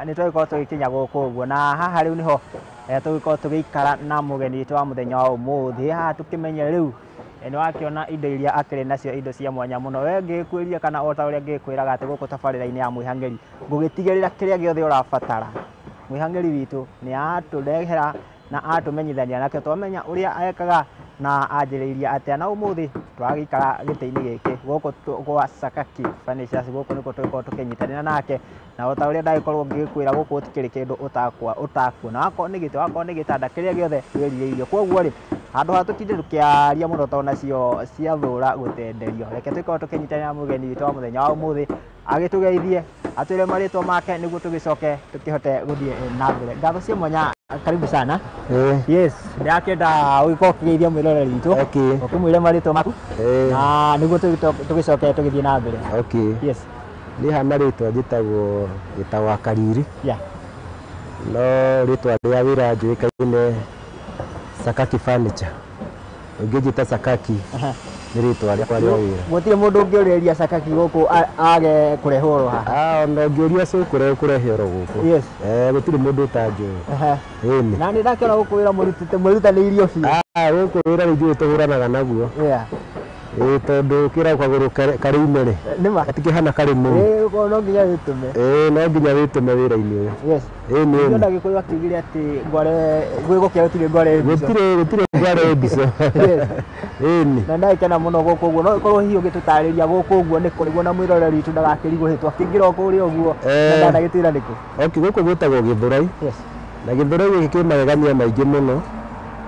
nä twagäkorwo tå gä kinya gå kå å guo na haha rä u nä ho tågäkorwo tå gä ikara na må geni witå wa må thenya wa å må thä haha tå kä menye rä u nä wakä indo iria akä nacio indo cia mwanya må no we ngä kwä ria kana o ta å rä a ngä kwä raga atä gå kå tabarä ra-inä ya mwihang'eri ngå gä tigä rä ra kä rä a gä othe å rabatara mwihang'eri witå nä atå rehera na atå menyithania nake twamenya å rä a ekaga na anjä rä irie atä na å må thä twagä ikara gä tä-inä gä kä gå kå gwa Sakaki Furnitures gå kå nä kå tå gä korwo tå kä nyitanä nake na o ta å rä a ndagä korwo ngä kwä ra gå kå tikä rä kä ndå å takuona wakorwo nä gä tä wakorwo nä gä tanda kä rä a gä othe wä rirä irio koguo rä handå ha tå tindä tå kä aria må no to nacio cia thå ra gå tenderio reke tå ikorwo tå kä nyitanä na må geni witå wa må thenya wa å må thä agä tå geithie atwä re marä two make nä guo tå gä coke tå kä hote gå thiä na mbere ngatho cia mwanya karibu sana yes nä akä å gä korwo kä geithia mwä roreri witå å mwä re marä two maku na nä guo tå gä coke tå gä thiä na mbere yes nä hana rä twa njä tagwo Kariri no rä twa rä a wä ra njå ä kaine Sakaki Furniture å ngä njä ta Sakaki nä rä twa rä akwa rä a wä ra gå tirä må ndå å ngä å rä ria Sakaki gå kå age kå rehwo ro haha ona å ngä å ria kå rehe oro gå kå gå tirä må ndå å tanjå na nä ndakä ona gå kå wä ra mwä rutanä irio biå gå kå wä ra rä ithuä tå hå ranaga naguo tondå kä ra kagå rå karä ime rä atikä hana karä må no nginya wä tå me no nginya wä tå me wä ra-inä å yå ndagä korwo akiugä re atä gwä gå kä a gå tirä ngware gå tirä ngware mbico na ndagä kena må no gå kå guo no korwo hihi å gä tå tarä ria gå kå guo nä kå rä guo na mwä roreri witå ndagakä rigå hä two akä ingä ra kå rä a å guo na ndagä tä ra nä kå gå kå gwä tagwo gä thå rai na gä thå rai gä kä kä magegania maingä må no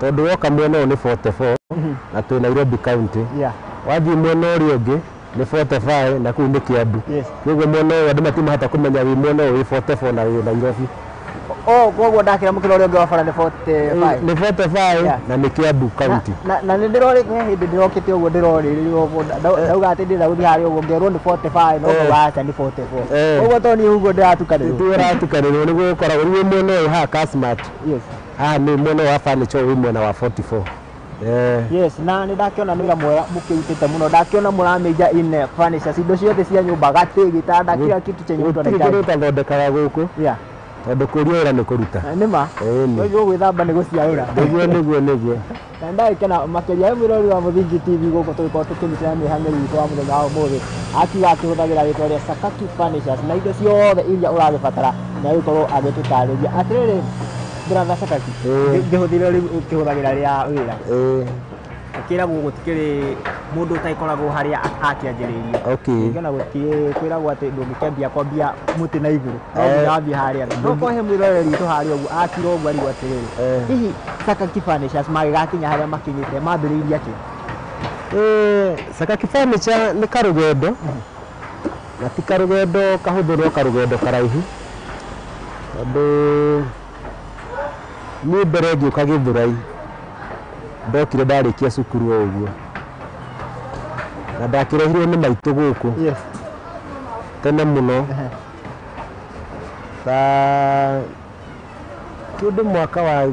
tondå woka mwena å nä 44 na twä Nairobi county wathiä mwena å rä å ngä nä 45 na kå u nä kä ambu koguo mwena å andå matimahota kå menya wä mwena å wä 44 na wä Nairobi koguo ndakä ra må kä ra å rä å ngä wa bara nä 45 na nä kä ambu county na nä ndä rorä he hä ndä ndä rokä te å guo ndä rorä ndauga atä ndä ra gå thiä harä å guo ngerwo nä 45 no waca nä 44 koguo to niä uguo ndä ratukanä rwo nä gå koragwo rä mwena å yå haha Kasmat haha nä mwena wa furniture wä mwena wa 44 yes na nä ndakä ona nä wä ra mwega må kä rutä te må no ndakä ona må ramä inja ine furnitures indo ciothe cia nyå mba gatä gä tanda kä kitu chenye mtu anahitaji tathondekaga gå kå tondå kå ria wä ra nä kå ruta nä ma å gwä thamba nä gå ciaå ra nä na ndakä kena makä ria mwä rori wa må thingi TV gå kå tå gä korwo tå kä nyitä na mä hang'eri witå wa må thenya wa å må thä akiuga akä hå thagä ra rä twa rä a Sakaki Furnitures na indo ciothe iria å ragä batara na agä korwo agä tå tarä ria atä rä rä brother Sakaki ngä hå thä re rä u kä hå thagä ra rä a wä ra kä ragwo gå tikä rä må ndå å tagäkoragwo harä a akä anjä rä irie ngä ona gå tiä kwä ragwo atä ndå ngä kämbia kwambia må tä na igå rå no nginya wambia harä a no kohe mwä roreri witå harä a å guo akira å guo arigwo atä rä rä hihi Sakaki Furnitures magä gakinya harä a makinyä te mambä rä irie atä Sakaki Furniture nä karå gendo na ti karå gendo kahå thå no karå gendo karaihu tondå niä mbere ngä å ka gä thå rai ndokire ndarä kia cukuru o å guo na ndakä rehirwo nä maitå gå kå tene må no kä ndå mwaka wa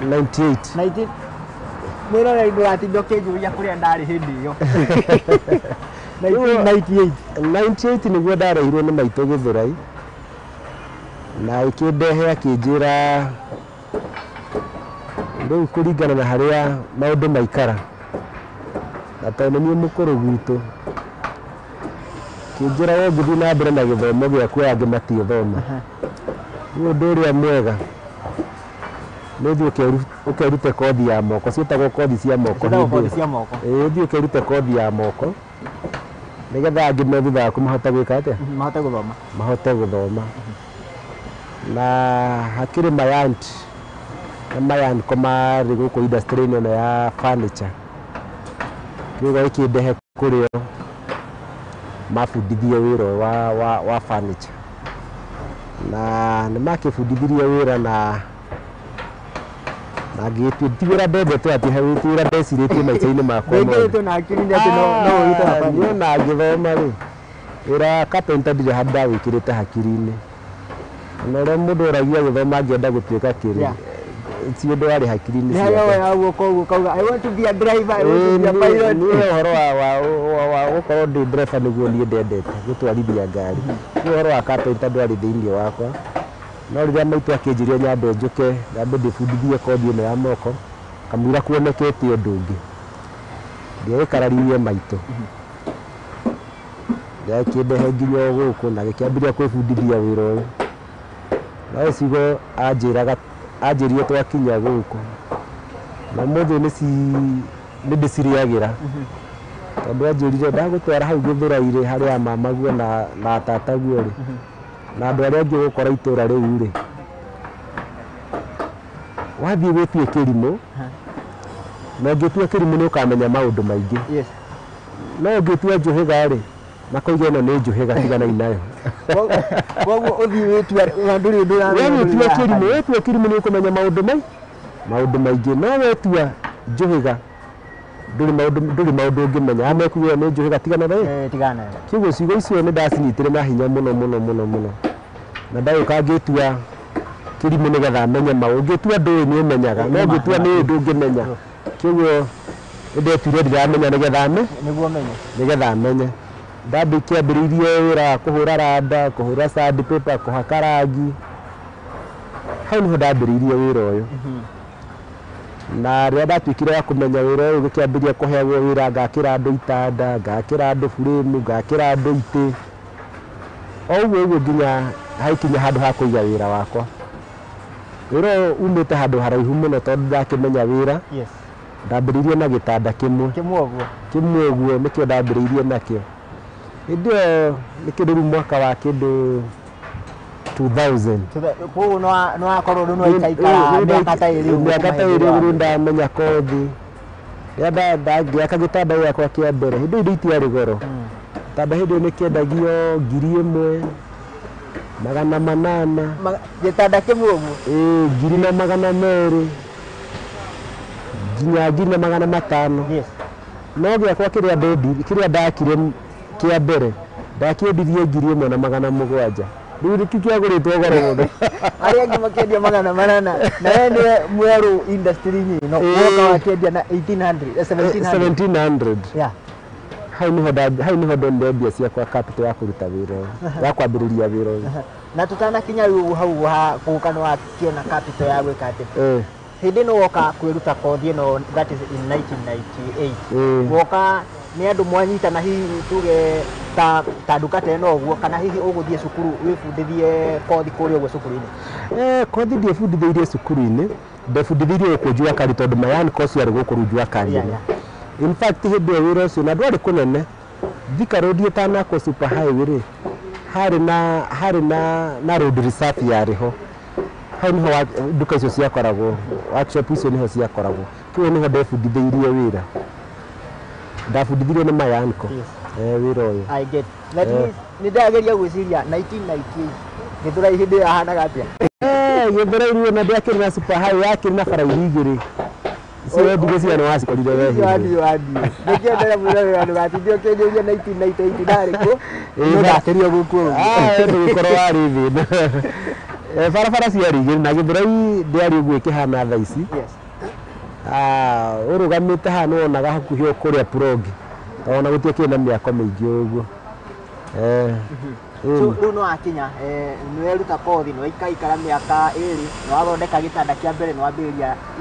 1998 mwä roreri ndå gatindä å kä njå ria kå rä a ndarä hä ndä ä yo 98 nä guo ndarehirwo nä maitå gä thå rai na kä ndehe akä njä ra rä u kå ringana na harä a maå ndå maikara na tondå nä må kå rå gwitå kä njä ra wo ngä thiä na mbere na gä thomo gä aku aya angä matiä thoma rä å ndå å rä a mwega nä thiä å kerute kothi ya moko ciätagwo kothi cia moko å thiä å kerute kothi ya moko nä getha angä me thutha waku mahote gwä ka atä mahote gå thoma na hakä rä mayanko marä gå kå industry ä no ya furniture kä gwa kä ndehe kå rä o mabundithie wä ra wa furniture na nä makä bundithirie wä ra na ngä ti wä ra ndendete atä wä ra ndecirä tie maica-inä makwa na ngä thoma rä wä ra carpenter ndirä handå ndawä kä rä te hakiri-inä na å rä a må ndå å ragia gä thoma angä enda gå tuä ka kä rä si ũndũ warĩ hakiri-inĩ ciake. Nĩ wewe waguo koguo kauga I want to be a driver, I want to be a pilot. Nĩ ũhoro wa gũkorwo ndĩ ndereba nĩguo niĩ ndendete gũtwarithia ngari. Nĩ ũhoro wa carpenter ndwarĩ thĩinĩ wakwa. No rĩrĩa maitũ akĩnjĩria nyambe njũke nyambe ndĩbundithie kothi ĩno ya moko, kamwĩra kuonekete ũndũ ũngĩ. Ndiagĩkararirie maitũ. Ndiakĩndehe nginya gũkũ na gĩkĩambĩrĩria kwĩbundithia wĩra ũyũ. No cigo anjĩrire twakinya gũkũ. Na mũthĩ nĩ ndĩcirĩagĩra. Tondũ anjĩrire ndagũtwara hau Gĩthũrai-rĩ harĩa mamaguo na tataguo-rĩ. Na andũ arĩa angĩ gũkora itũra rĩu-rĩ. Wathiĩ gwĩtue kĩrimũ, na ũngĩtua kĩrimũ nĩ ũkamenya maũndũ maingĩ. Yes. No ũngĩtua njũhĩga-rĩ, makoiga ĩno nĩ njũhĩga tigana nayo. Koguo ũthiĩ wĩtua ndũrĩ ũndũ ũramenya. Wĩtua kĩrimũ nĩ ũkũmenya maũndũ maingĩ. No wetua njũhĩga ndũrĩ maũndũ ũngĩmenya. Amekuga nĩ njũhĩga tigana nayo. Tigana nayo. Kĩguo ciugo icio nĩ ndacinyitire na hinya mũno. Na ndagĩũka ngĩtua kĩrimũ nĩgetha menye maũndũ. Ũngĩtua ndũĩ nĩ ũmenyaga. No ũngĩtua nĩ ndũngĩmenya. Kĩguo nĩndetire ndiramenya nĩgetha menye. Kĩambĩrĩirie wĩra wa kũhũra randa, kũhũra sandpaper, kũhaka rangi. Hau nĩho ndambĩrĩirie wĩra ũyũ. Na rĩrĩa ndatuĩkire wa kũmenya wĩra ũyũ gĩkĩambĩrĩria kũheagwo wĩra ngakĩra andũ itanda, ngakĩra andũ burĩmu, ngakĩra andũ itĩ. O ũguo nginya haikinya handũ ha kũiga wĩra wakwa. Wĩra ũyũ umĩte handũ haraihu mũno tondũ ndakĩmenya wĩra. Yes. Ndambĩrĩirie na gĩtanda kĩmwe ũguo nĩkĩo ndambĩrĩirie nakĩo. Hĩndĩ ĩyo nĩ kĩndũ rĩu mwaka wa kĩndũ 2000. Koguo nĩ wakorwo rĩu nĩ waikara mĩaka ta ĩrĩ ũguo ndamenya kothi. Rĩrĩa ngĩaka gĩtanda gĩakwa kĩa mbere, hĩndĩ indo itiarĩ goro. Gĩtanda hĩndĩ ĩyo nĩ kĩendagio 1,800. Gĩtanda kĩmwe ũguo? 2,200 nginya 500. Yes. No gĩakwa kĩrĩa ndakire kĩa mbere ndakĩendirie 1,700. Rĩu kĩagũrĩtwo goro mũno. Arĩa angĩ makĩendia 800 na we nĩ mwerũ industry-inĩ ĩno woka wakĩendia na 1700. Yeah. Hau nĩho ndonire mbia ciakwa capital ya kũruta wĩra ũyũ, ya kwambĩrĩria wĩra ũyũ. Na tũtanakinya rĩu hau gũka nĩ wakĩona capital ya gwĩka atĩ. Hĩndĩ ĩno woka kwĩruta kothi ĩno, that is in 1998. Woka nĩ andũ mwanyitana hihi tuge ta nduka ta ĩno ũguo, kana hihi ũgũthiĩ cukuru wĩbundithie kothi kũrĩa ũguo cukuru-inĩ? Kothi ndiebundithĩirie cukuru-inĩ, ndebundithĩirie gũkũ Jua-Kari tondũ my course yarĩ gũkũ rĩu Jua-Kari-inĩ. In fact hĩndĩ ĩyo wĩra ũcio na ndwarĩ kũnene. Thika Road ĩtanakwo super highway-rĩ, harĩ na road reserve yarĩ ho. Hau nĩho nduka icio ciakoragwo, workshop icio nĩho ciakoragwo. Kĩu nĩho ndebundithĩirie wĩra. Ndabundithirio nĩ Mayanko. Wĩra ũyũ. I get. Nĩ ndageria gwĩciria 1998 Gĩthũrai hĩndĩ ĩyo ahanaga atĩa? Gĩthũrai na ndĩakĩrĩ na super highway yakĩrĩ na bara igĩrĩ. Icio nduga cia nĩ wacikorire wehe. Nĩkĩenderea mwĩra wĩra ndũgatindie ũkĩnjũria 1998 ndarĩ kũ? Nĩ ndakerio gũkũ. Ndũgĩkorwo warĩ thĩ. Barabara ciarĩ igĩrĩ na Gĩthũrai ndĩarĩ ũguo ĩkĩhana thaa ici. Yes. Ũrũgamĩte haha nĩ wonaga hakuhĩ kũrĩa Purogi. Ona gũtiĩ na mĩako mĩingĩ ũguo. Rĩu nĩ wakinya nĩ weruta kothi, nĩ waikara mĩaka ĩrĩ, nĩ wathondeka gĩtanda kĩa mbere, nĩ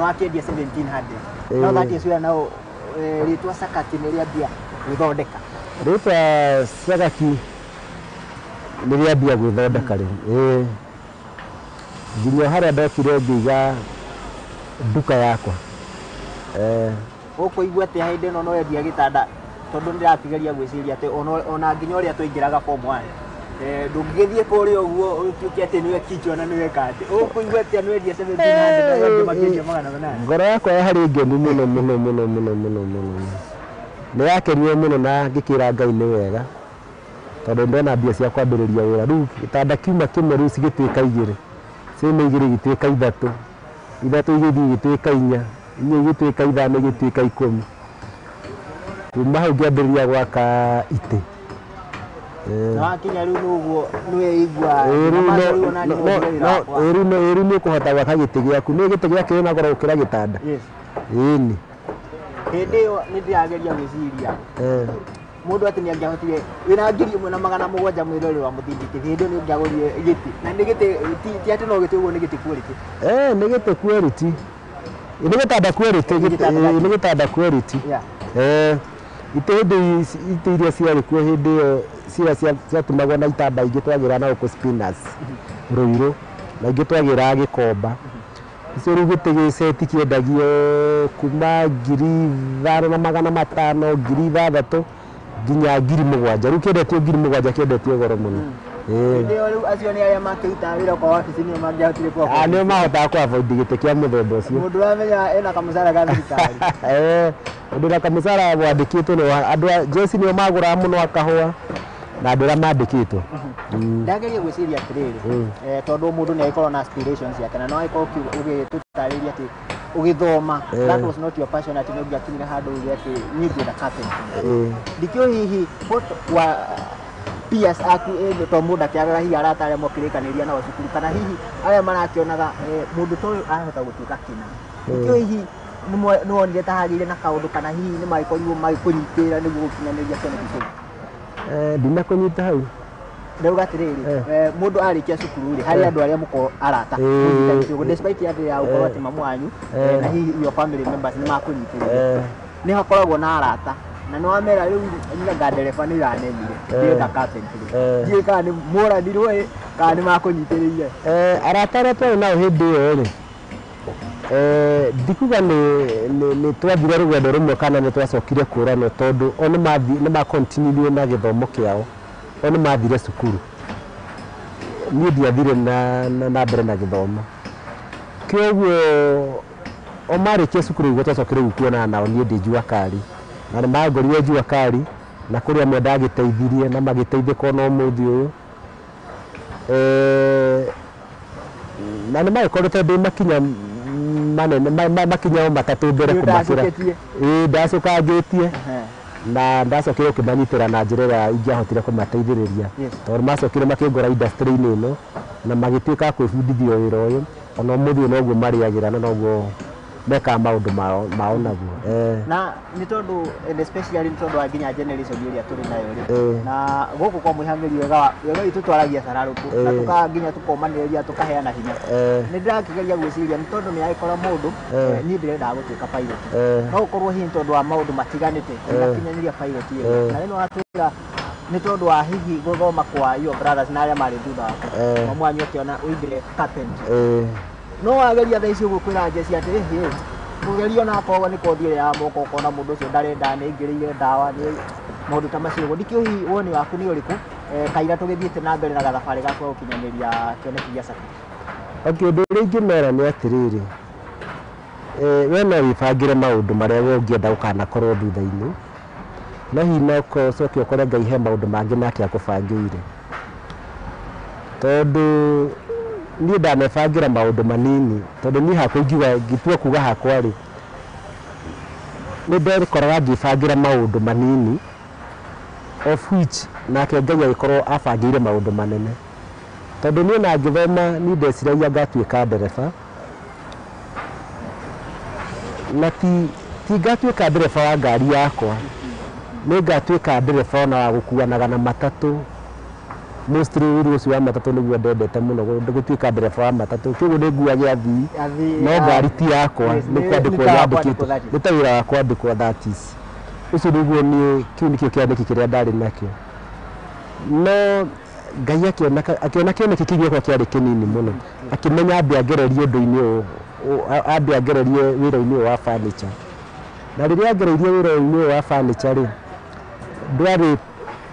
wakĩendia 1700. No that is where now rĩtwa Sakati nĩ rĩambia gwĩthondeka. Rĩtwa Sakati nĩ rĩambia gwĩthondeka rĩu. Nginya harĩa ndokire ngĩiga nduka yakwa. Ũkũigua atĩ hĩndĩ ĩno no wendia gĩtanda, tondũ ndĩratigeria gwĩciria atĩ ona nginya ũrĩa tũingĩraga form 1 ndũngĩgĩthiĩ kũrĩa ũguo ũtuĩke atĩ nĩwe kichwa na nĩwe kati. Ũkũigua atĩ nĩ wendia 1700 na wendia makĩendia 800. Ngoro yakwa yarĩ ngenu mũno. Nĩ yakenire mũno na ngĩkĩra Ngai nĩ wega tondũ ndona mbia cia kwambĩrĩria wĩra. Rĩu gĩtanda kiuma kĩmwe rĩu cigĩtuĩka igĩrĩ, ciuma igĩrĩ igĩtuĩka ithatũ, igĩthiĩ igĩtuĩka 4, 4 igĩtuĩka 5, igĩtuĩka 10. Kuma hau ngĩambĩrĩria gwaka itĩ. na wakinya riu nuguo niwe igwa eri ni kuhota gwaka giti giaku ni giti giaku na goro ukira gitanda ini hindi yo ni ndiageria gwiciria mundu ati ni angiahotire wina ngiri imwe na magana mugwanja mwirori wa muthindiki hindi ni ngiagorire giti na ni giti ti ati no giti uguo ni giti quality ni giti quality ni gitanda quality ni gitanda quality ite iria ciarĩ kuo hĩndĩ ĩyo ciria ciatumagwo na itanda ingĩ twagĩra na gũkũ spinners Ruiru na ingĩ twagĩra Gĩkomba icio rĩu gĩtĩ gĩceti kĩendagio kuma 5,500 6,000 nginya 7,000 rĩu kĩendetio 7,000 kĩendetio goro mũno ndio rĩu acio nĩ arĩa makĩruta wĩra kwa wabici nĩo mangĩahotire kwa nĩo mahotaga kwa avoid gĩtĩ kĩa mũthemba ũcio mũndũ ũramenya ena kamũcara ga thirikari ũndũ na kamũcara wandĩkĩtwo nĩ andũ a jeshi nĩo magũraga mũno akahũa na andũ arĩa mandĩkĩtwo ndageria gwĩciria atĩrĩrĩ tondũ mũndũ nĩ agĩkorwo na aspirations yake na no agĩkorwo ũgĩtũtarĩria atĩ ũgĩthoma that was not your passion atĩ nĩ ũngĩakinyire handũ uge atĩ niĩ ngwenda carpentry ndikĩo hihi wa peers aku to mũndũ akĩagaga hihi arata arĩa mokĩrĩkanĩria nao cukuru kana hihi arĩa marakĩonaga mũndũ ta ũyũ ahota gũtuĩka kĩna ndikĩo hihi nĩ wonire ta hagĩire na kaũndũ kana hihi nĩ magĩkorirwo magĩkũnyitĩrĩra nĩguo gũkinyanĩria kĩoneki kĩu ndinakũnyita hau ndauga atĩrĩrĩ mũndũ arĩkia cukuru rĩ harĩ andũ arĩa mũkorwo arata despite atĩ ya gũkorwo atĩ mamu wanyu na hihi your family members nĩ makũnyitĩrĩra nĩ hakoragwo na arata na nĩ wamera rĩu nyenga ndereba nĩ iranenire ndĩrenda carpentry ndiũĩ kana nĩ mũranirwo kana nĩ makũnyitĩrĩire arata arĩa twarĩ nao hĩndĩ ĩyo rĩ ndikuga nĩ twathire rũgendo rũmwe kana nĩ twacokire kũũranwo tondũ o nĩ makontinue na gĩthomo kĩao o nĩ mathire cukuru niĩ ndiathire na mbere na gĩthomo kĩoguo o marĩkia cukuru ũguo twacokire kuonana nao niĩ ndĩ Juakari na nĩ mangorire Juakari na kũrĩa amwe ndagĩteithirie na magĩteithĩka ona ũmũthĩ ũyũ na nĩ magĩkoretwo ndĩ makinya manene makinya matatũ mbere kũmabĩra ndacũkangĩtie na ndacokire gũkĩmanyitĩra na njĩra ĩrĩa ingĩahotire kũmateithĩrĩria tondũ macokire makĩngora industry-inĩ ĩno na magĩtuĩka kwĩbundithia wĩra ũyũ ona ũmũthĩ noguo marĩagĩra na noguo mekaga maũndũ mao naguo na nĩ tondũ especially nĩ tondũ wa nginya generation ĩrĩa tũrĩ nayo rĩ na gũkũ kwa mũihamĩri wega witũ twaragia cararũkũ na tũkaga nginya tũkomanĩrĩria tũkaheana hinya nĩ ndĩrakĩgeria gwĩciria nĩ tondũ nĩ agĩkora mũndũ niĩ ndĩrendaga gũtuĩka pilot no gũkorwo hihi nĩ tondũ wa maũndũ matiganĩte ndakinyanĩria pilot ĩyo na rĩno watwĩra nĩ tondũ wa hihi gũthoma kwa your brothers na arĩa marĩ thutha waku mamu wanyu akĩona ũingĩre carpentry no wageria thaa ici ũguo kwĩra njeci atĩrĩ mũgerio na akorwo nĩ kothi ĩrĩa ya moko ũkona mũndũ ũcio ndarenda nĩ aingĩrĩire ndawa nĩ maũndũ ta macio ũguo ndikĩũĩ hihi woni waku nĩ ũrĩkũ kaira tũgĩthiĩte na mbere na gathabarĩ gaku gũkinyanĩria kĩoneki gĩa Saki ũndũ ũrĩa ingĩmera nĩ atĩrĩrĩ we no wĩbangĩre maũndũ marĩa we ũngĩenda ũkanakorwo thutha-inĩ no hihi no ũcoke ũkore Ngai he maũndũ mangĩ nake akũbangĩire tondũ niĩ ndanebangĩra maũndũ manini tondũ niĩ hakwa ngĩtua kuga hakwa rĩ nĩ ndekoraga ngĩbangĩra maũndũ manini of which nake Ngai agĩkorwo abangĩire maũndũ manene tondũ niĩ na ngĩthoma niĩ ndeciragia ngatuĩka ndereba na ti ngatuĩka ndereba wa ngari yakwa nĩ ngatuĩka ndereba ona wa gũkuanaga na matatũ mostly wĩra ũcio wa matatũ nĩguo ndendete mũno gũtuĩka ndereba wa matatũ kĩguo nĩ nguage athii no ngari ti yakwa nĩ kwandĩkwo yandĩkĩtwo nĩ ta wĩra wa kwandĩkwo that is ũcio nĩguo niĩ kĩu nĩkĩo kĩoneki kĩrĩa ndarĩ nakĩo no Ngai akĩona kĩoneki kĩu gĩakwa kĩarĩ kĩnini mũno akĩmenya ambe angererie ũndũ-inĩ ũyũ ambe angererie wĩra-inĩ ũyũ wa furniture na rĩrĩa angereirie wĩra-inĩ ũyũ wa furniture rĩ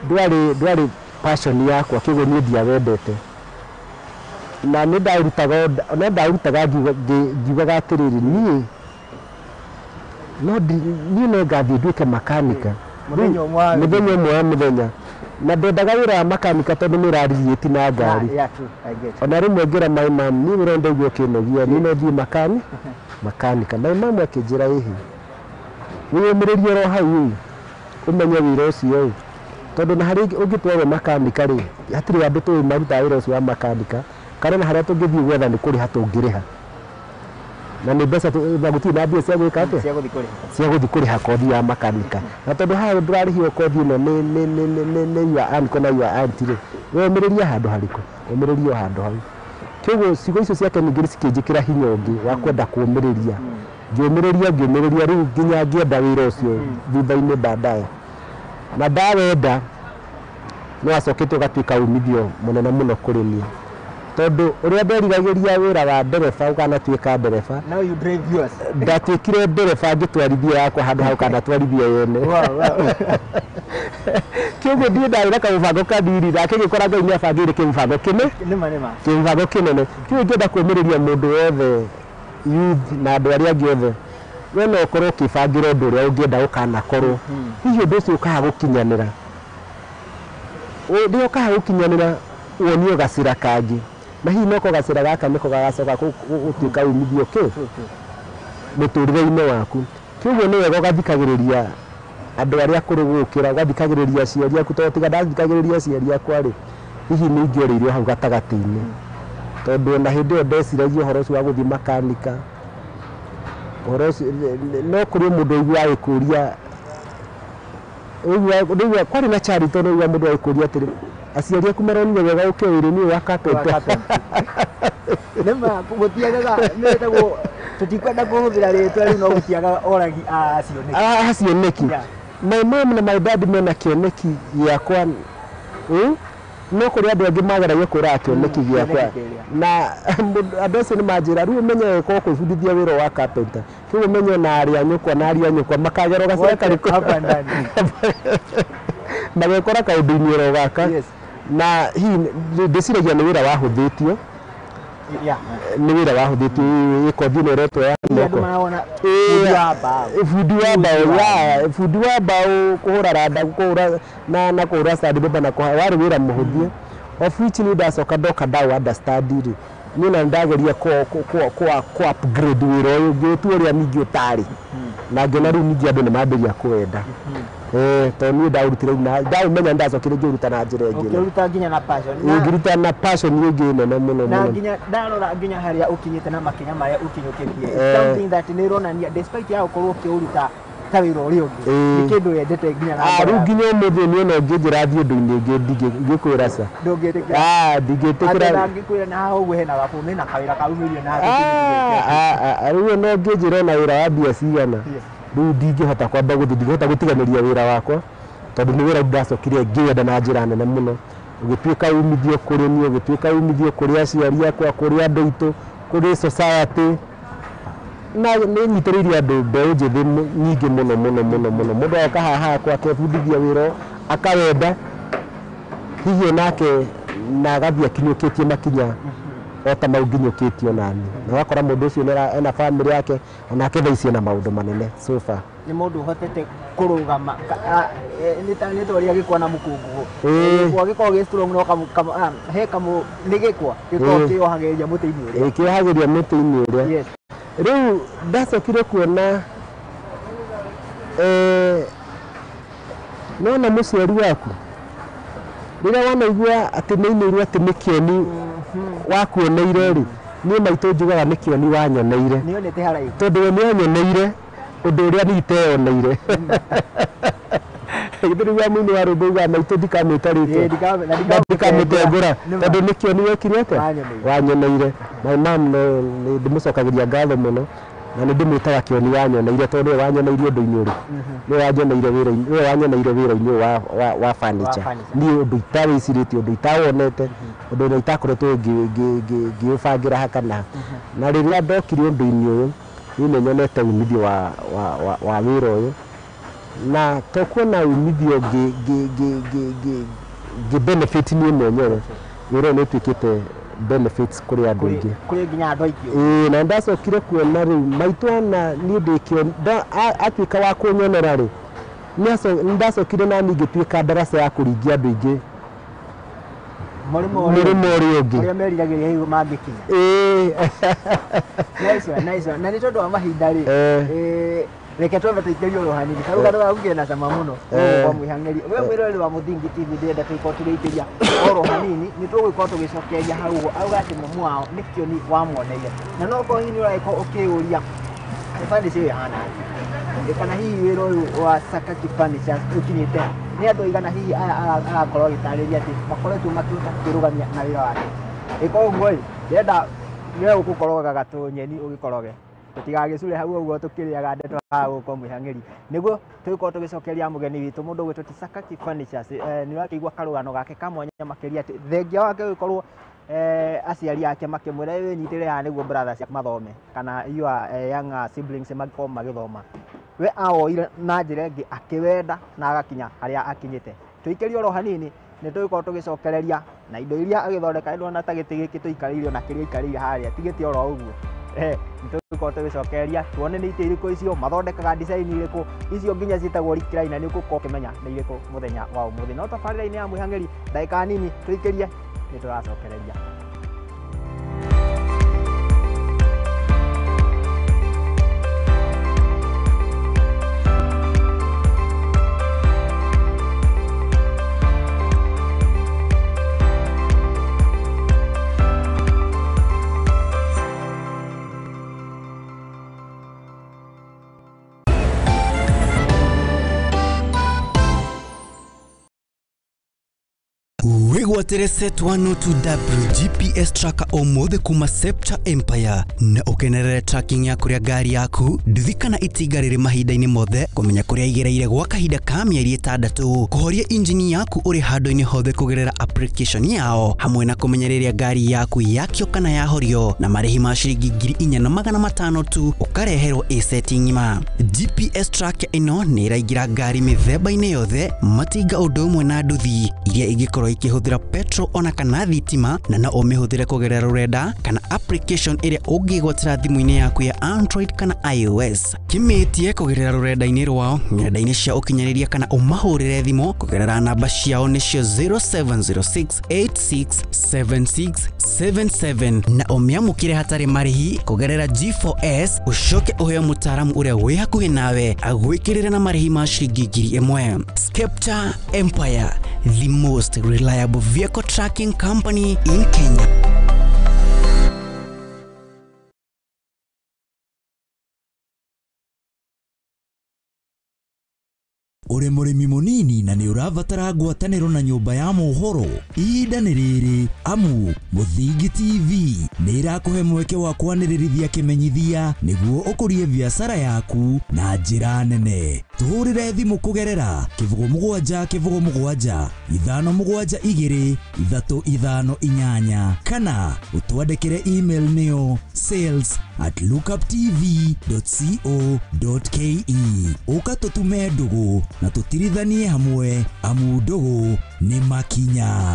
ndwarĩ passion yakwa kĩguo niĩ ndiawendete na nĩ ndarutaga ngiugaga atĩrĩrĩ niĩ no ngathiĩ nduĩke makanika mũthenya ũmwe wa mũthenya na ndendaga wĩra wa makanika tondũ nĩ ũraririĩti na ngari ona rĩmwe ngĩra my mom niĩ wĩra ndaigua ũkĩnogia niĩ no thiĩ makanika my mom akĩnjĩra ĩhĩ wĩyũmĩrĩrie oro hau ũmenye wĩra ũcio tondu na hari ungitwarwo makanika ri hatiri andu tu maruta wira ucio wa makanika kana na haria tungithii gwetha ni kuriha tungiriha na ni mbeca gutirĩ na mbia cia gwĩka atĩa cia gũthiĩ kũrĩha kothi ya makanika na tondũ haha ndũrarĩhio kothi ĩno nĩ your aunt kana your aunty rĩ we ũmĩrĩria handũ harĩkũ ũmĩrĩrio handũ hau kĩguo ciugo icio ciake ningĩ cikĩnjĩkĩra hinya ũngĩ wa kwenda kũũmĩrĩria ngĩũmĩrĩria rĩu nginya ngĩenda wĩra ũcio thutha-inĩ baadaye na ndawenda no acokete ũgatuĩka umithio mũnene mũno kũrĩ niĩ tondu uria nderigagĩria wĩra wa ndereba ũkanatuĩka ndereba now you drive yours ndatuĩkire ndereba ngĩtwarithia yakwa handũ hau kanatwarithia yene kĩguo ndiĩ ndarĩ na kamũbango kanini nake gĩkora Ngai nĩabangĩire kĩmũbango kĩmũbango kĩnene kĩguo ngĩenda kũũmĩrĩria mũndũ wothe youth na andũ arĩa angĩ othe we no ũkorwo ũkĩbangĩra ũndũ ũrĩa ũngĩenda ũkanakorwo hihi ũndũ ũcio ũkaga gũkinyanĩra rĩrĩa ũkaga gũkinyanĩra wonio gacĩra kangĩ na hihi noko gacĩra gaka nĩko gagacoka gũtuĩka umithio mũtũrĩre-inĩ waku kĩguo nĩ wega ũgathikagĩrĩria andũ arĩa akũrũ gũkĩra ũgathikagĩrĩria aciari aku tondũ tiga ndathikagĩrĩria aciari akwa rĩ hihi nĩ ingĩũrĩirio hau gatagatĩ-inĩ tondũ ona hĩndĩ ĩyo ndeciragia ũhoro ũcio wa gũthiĩ makanika ũhoro ũcio no kũrĩ mũndũ aigua agĩkũria kwarĩ na Charity tondũ aigua mũndũ agĩkũria atĩrĩ aciari aku maronire wega ũkĩoire nĩ wa carpenter nema gũtiagaga nĩtagwo tũtikwenda kũhũthĩra rĩtwa rĩu no gũtiaga oragi acioneki my mom na my dad mena kĩoneki gĩakwa no kũrĩ andũ angĩ mageragia kũra kĩoneki gĩakwa na andũ acio nĩ manjĩra rĩu ũmenye ko kwĩbundithia wĩra wa carpenter kĩu ũmenye na arĩa nyũkwa na ariũ a nyũkwa makagerwo gacĩra karĩkũ hapa ndani magekora kaũndũ-inĩ oro gaka na hihi ndĩciragia nĩ wĩra wahũthĩtio nĩ wĩra wahũthĩtio ĩkothi ĩno ĩretwo ya bundi wa mbaũ kũhũra randa na kũhũra sandpaper na warĩ wĩra mũhũthie of which nĩ ndacoka ndoka ndaũ understand rĩ niĩ na ndageria kũ upgrade wĩra ũyũ ngĩtua ũrĩa ningĩ ũtarĩ na ngĩona rĩu ningĩ andũ nĩ mambĩria kũwenda tondũ niĩ ndaũrutire ndaũmenya ndacokire ngĩũruta na njĩra ĩngĩ ũkĩruta nginya na passion ngĩruta na passion ĩngĩ nene mũno na nginya ndarora nginya harĩa ũkinyĩte na makinya marĩa ũkinyũkĩtie something that nĩ ĩronania despite ya gũkorwo ũkĩũruta ta wĩra ũrĩa ũngĩ nĩ kĩndũ wendete nginya na rĩu nginya ũmũthĩ niĩ no ngĩnjĩra thiĩ ũndũ-inĩ ũngĩ ngĩkwĩra ca ndũngĩtĩkĩra ngĩkwĩra na haha ũguo hena gabu nĩ na kawĩra kaumĩrio na rĩu no ngĩnjĩra ona wĩra wa mbia cigana rĩu ndingĩhota kwamba gũthiĩ ndingĩhota gũtiganĩria wĩra wakwa tondũ nĩ wĩra ndacokire ngĩwenda na njĩra nene mũno ũgĩtuĩka umithio kũrĩ niĩ ũgĩtuĩka umithio kũrĩ aciari akwa kũrĩ andũ aitũ kũrĩ society na nĩ nyitĩrĩirie andũ mbeũ njĩthĩ nyingĩ mũno mũndũ agoka haha akwa akebundithia wĩra akawenda hihi onake na agathiĩ akinyũkĩtie makinya ota mau nginyũkĩtio nani na wakora mũndũ ũcio ena family yake onake thaa ici ena maũndũ manene so far nĩ mũndũ ũhotete kũrũgama nĩ ta ũrĩa gĩkwa na mũkũngũ gĩkwa gĩkoragwo gĩ strong no he kamũ nĩ gĩkwa gĩkoragwo kĩohagĩrĩria mũtĩ-inĩ ũrĩa kĩohagĩrĩria mũtĩ-inĩ ũrĩa rĩu ndacokire kuona nona mũciari waku rĩrĩa wanaigua atĩ nĩinĩirwo atĩ nĩ kĩoni wakuoneire rĩ niĩ maitũ njugaga nĩ kĩoni wanyoneire tondũ we nĩonyoneire ũndũ ũrĩa niĩ iteyoneire gĩthĩrĩria mũini wa rũmbũ uga maitũ ndikamwĩta rĩtwa ndikamũtengũra tondũ nĩ kĩoni wekire atĩa wanyoneire my mom nĩ ndĩmũcokagĩria ngatho mũno na nĩ ndĩmwĩtaga kĩoni wanyoneire tondũ nĩwe wanyoneire ũndũ-inĩ ũrĩ nĩwe wanyoneire wĩra-inĩ wa furniture niĩ ũndũ itawĩcirĩtie ũndũ itawonete ũndũ ũrĩa itakoretwo ngĩũbangĩra haka na rĩrĩa ndokire ũndũ-inĩ ũyũ niĩ nĩ nyonete umithio wa wĩra ũyũ na tokuona umithio ngĩ-benefit niĩ mwenyewe wĩra ũyũ nĩ ũtuĩkĩte benefits kũrĩ andũ aingĩ kũrĩ nginya andũ aingĩ na ndacokire kuona rĩu maitũ ona niĩ ndĩkĩona atuĩka wa kũnyonera rĩ ndacokire nani ngĩtuĩka ndaraca ya kũringia andũ aingĩ mũrĩmo ũrĩa ũngĩ ũrĩa meriragĩria hihi mangĩkinya nice one na nĩ tondũ wa mahinda rĩ reke twambe tuikerio rohanini karuga ndo ugie na sama muno kwa mwihangeri we mwirori wa Muthingi TV ndenda tuiko tugeitiria oro hanini ni tugwiko tugicokeria hau auga ati mumu wao nikio ni wamoneire na no ko hini uraiko ukiuria ibandi cio hana kana hihi wiro wa Sakaki Furnitures ukinyite ni andu igana hihi agakorwo gitariria ati makoretwo makirugamia na wira wake iko ngoi ndenda we ukukoroga gatunyeni ugikoroge tutigagicure hau uguo tukiriaga ndeto hagu ko mwihangeri niguo twiko tugicokeria mugeni witu mundu gwitwo ti Sakaki Furnitures ni wakigwa karugano gake kamwanya makiria ati thengia wake gikorwo aciari ake makimwira we nyitire ha niguo brothers mathome kana your young siblings magikoma magithoma we awoire na njira ingi akiwenda na agakinya haria akinyite tuikerio ro hanini ni twiko tugicokereria na indo iria agithondeka indo na tagiti giki tuikaririo na kiria ikariria haria tigiti oro uguo nitũko tugicokeria tuone ni ite iriko icio mathondekaga design iriko icio nginya citagwo rikiraina ni ukuko kimenya ni iriko muthenya wa umuthi no tabarĩra-inĩ ya mwihangeri ndagĩka nini tuikerie ni turacokereria wigwatere set 102W GPS tracker omothe kuma Scepter Empire na ukenerere tracking ya kuria gari yaku ndithikana itinga riri mahinda-ini mothe kumenya kuria igereire gwa kahinda ka mieri 6 kuhoria injini yaku uri handu-ini hothe kugerera application yao hamwe na kumenya riria gari yaku yakio kana yahorio na marihi ma ciringi 4,500 tu ukareherwo setting ngima. GPS tracker ino ni iraingira gari mithemba-ini yothe matinga undu umwe na nduthi iria ingikorwo ikihuthira petrol ona kana thitima na no umihuthire kugerera rurenda kana application iria ungigwatira thimu-ini yaku ya Android kana iOS. Kimitie kugerera rurenda-ini rwao ng'enda-ini cia ukinyaniria kana umahurire thimu kugerera namba ciao nicio 0706867677 na umiamukire hatari marihi kugerera G4S ucoke uheo mutaaramu uria wi hakuhi nawe agwikirire na marihi ma ciringi 1,000. Scepter Empire, the most reliable vehicle tracking company in Kenya. Uri murimi munini na ni uravatara ngwataniro na nyumba ya mohoro ihinda ni riri amu Muthingi TV ni irakuhe mweke wa kwanirithia kimenyithia niguo ukurie biashara yaku na njira nene. Tuhurire thimu kugerera +7 +7 572 358 kana utwandikire email niyo sales@lookuptv.co.ke ukatutume ndugu na tutirithanie hamwe amu ndugu ni makinya.